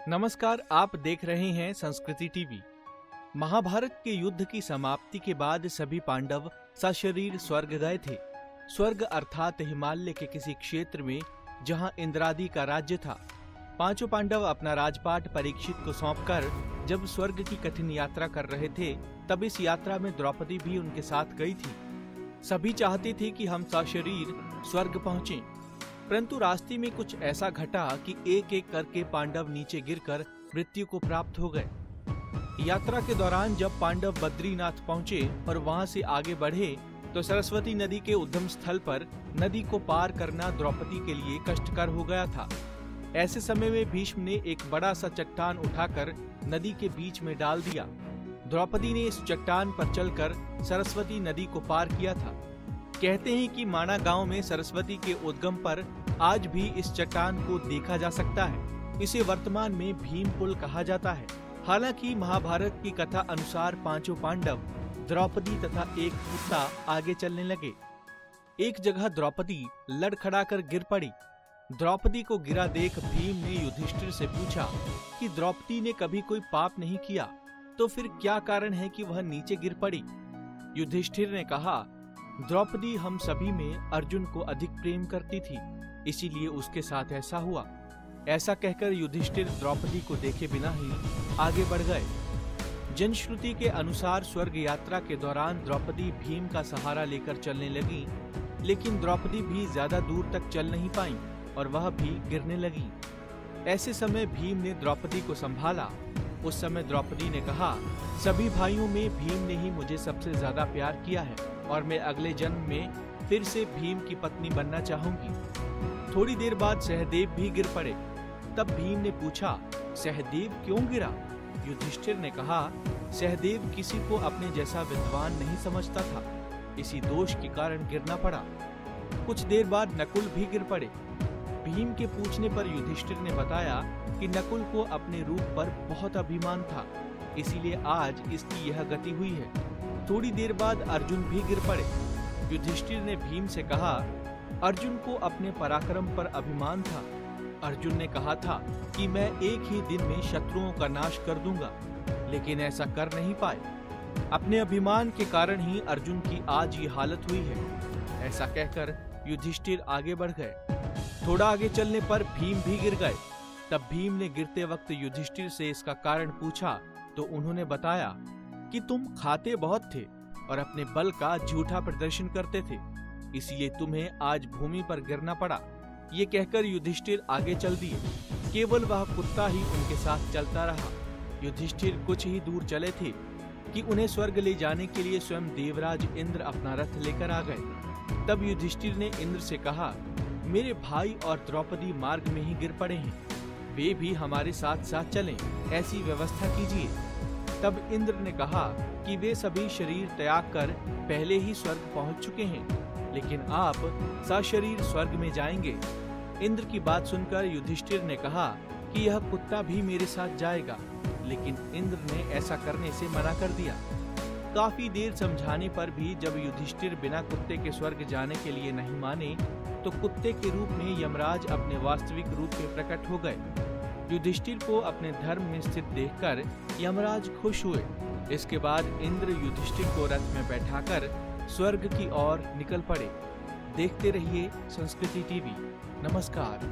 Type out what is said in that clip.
नमस्कार, आप देख रहे हैं संस्कृति टीवी। महाभारत के युद्ध की समाप्ति के बाद सभी पांडव सशरीर स्वर्ग गए थे। स्वर्ग अर्थात हिमालय के किसी क्षेत्र में जहां इंद्रादि का राज्य था। पांचों पांडव अपना राजपाट परीक्षित को सौंपकर जब स्वर्ग की कठिन यात्रा कर रहे थे, तब इस यात्रा में द्रौपदी भी उनके साथ गई थी। सभी चाहते थे कि हम सशरीर स्वर्ग पहुंचें, परंतु रास्ते में कुछ ऐसा घटा कि एक एक करके पांडव नीचे गिरकर मृत्यु को प्राप्त हो गए। यात्रा के दौरान जब पांडव बद्रीनाथ पहुंचे और वहां से आगे बढ़े तो सरस्वती नदी के उद्गम स्थल पर नदी को पार करना द्रौपदी के लिए कष्टकर हो गया था। ऐसे समय में भीष्म ने एक बड़ा सा चट्टान उठाकर नदी के बीच में डाल दिया। द्रौपदी ने इस चट्टान पर चलकर सरस्वती नदी को पार किया था। कहते हैं कि माना गांव में सरस्वती के उद्गम पर आज भी इस चट्टान को देखा जा सकता है। इसे वर्तमान में भीम पुल कहा जाता है। हालांकि महाभारत की कथा अनुसार पांचों पांडव, द्रौपदी तथा एक कुत्ता आगे चलने लगे। एक जगह द्रौपदी लड़खड़ाकर गिर पड़ी। द्रौपदी को गिरा देख भीम ने युधिष्ठिर से पूछा कि द्रौपदी ने कभी कोई पाप नहीं किया, तो फिर क्या कारण है कि वह नीचे गिर पड़ी। युधिष्ठिर ने कहा, द्रौपदी हम सभी में अर्जुन को अधिक प्रेम करती थी, इसीलिए उसके साथ ऐसा हुआ। ऐसा कहकर युधिष्ठिर द्रौपदी को देखे बिना ही आगे बढ़ गए। जनश्रुति के अनुसार स्वर्ग यात्रा के दौरान द्रौपदी भीम का सहारा लेकर चलने लगी, लेकिन द्रौपदी भी ज्यादा दूर तक चल नहीं पाई और वह भी गिरने लगी। ऐसे समय भीम ने द्रौपदी को संभाला। उस समय द्रौपदी ने कहा, सभी भाइयों में भीम ने ही मुझे सबसे ज्यादा प्यार किया है और मैं अगले जन्म में फिर से भीम की पत्नी बनना चाहूंगी। थोड़ी देर बाद सहदेव भी गिर पड़े। तब भीम ने पूछा, सहदेव क्यों गिरा? युधिष्ठिर ने कहा, सहदेव किसी को अपने जैसा विद्वान नहीं समझता था, इसी दोष के कारण गिरना पड़ा। कुछ देर बाद नकुल भी गिर पड़े। भीम के पूछने पर युधिष्ठिर ने बताया कि नकुल को अपने रूप पर बहुत अभिमान था, इसीलिए आज इसकी यह गति हुई है। थोड़ी देर बाद अर्जुन भी गिर पड़े। युधिष्ठिर ने भीम से कहा, अर्जुन को अपने पराक्रम पर अभिमान था। अर्जुन ने कहा था कि मैं एक ही दिन में शत्रुओं का नाश कर दूंगा, लेकिन ऐसा कर नहीं पाए। अपने अभिमान के कारण ही अर्जुन की आज ये हालत हुई है। ऐसा कहकर युधिष्ठिर आगे बढ़ गए। थोड़ा आगे चलने पर भीम भी गिर गए। तब भीम ने गिरते वक्त युधिष्ठिर से इसका कारण पूछा तो उन्होंने बताया कि तुम खाते बहुत थे और अपने बल का झूठा प्रदर्शन करते थे, इसलिए तुम्हें आज भूमि पर गिरना पड़ा। ये कहकर युधिष्ठिर आगे चल दिए। केवल वह कुत्ता ही उनके साथ चलता रहा। युधिष्ठिर कुछ ही दूर चले थे कि उन्हें स्वर्ग ले जाने के लिए स्वयं देवराज इंद्र अपना रथ लेकर आ गए। तब युधिष्ठिर ने इंद्र से कहा, मेरे भाई और द्रौपदी मार्ग में ही गिर पड़े हैं, वे भी हमारे साथ साथ चलें, ऐसी व्यवस्था कीजिए। तब इंद्र ने कहा कि वे सभी शरीर त्याग कर पहले ही स्वर्ग पहुंच चुके हैं, लेकिन आप सशरीर स्वर्ग में जाएंगे। इंद्र की बात सुनकर युधिष्ठिर ने कहा कि यह कुत्ता भी मेरे साथ जाएगा, लेकिन इंद्र ने ऐसा करने से मना कर दिया। काफी देर समझाने पर भी जब युधिष्ठिर बिना कुत्ते के स्वर्ग जाने के लिए नहीं माने, तो कुत्ते के रूप में यमराज अपने वास्तविक रूप में प्रकट हो गए। युधिष्ठिर को अपने धर्म में स्थित देखकर यमराज खुश हुए। इसके बाद इंद्र युधिष्ठिर को रथ में बैठाकर स्वर्ग की ओर निकल पड़े। देखते रहिए संस्कृति टीवी। नमस्कार।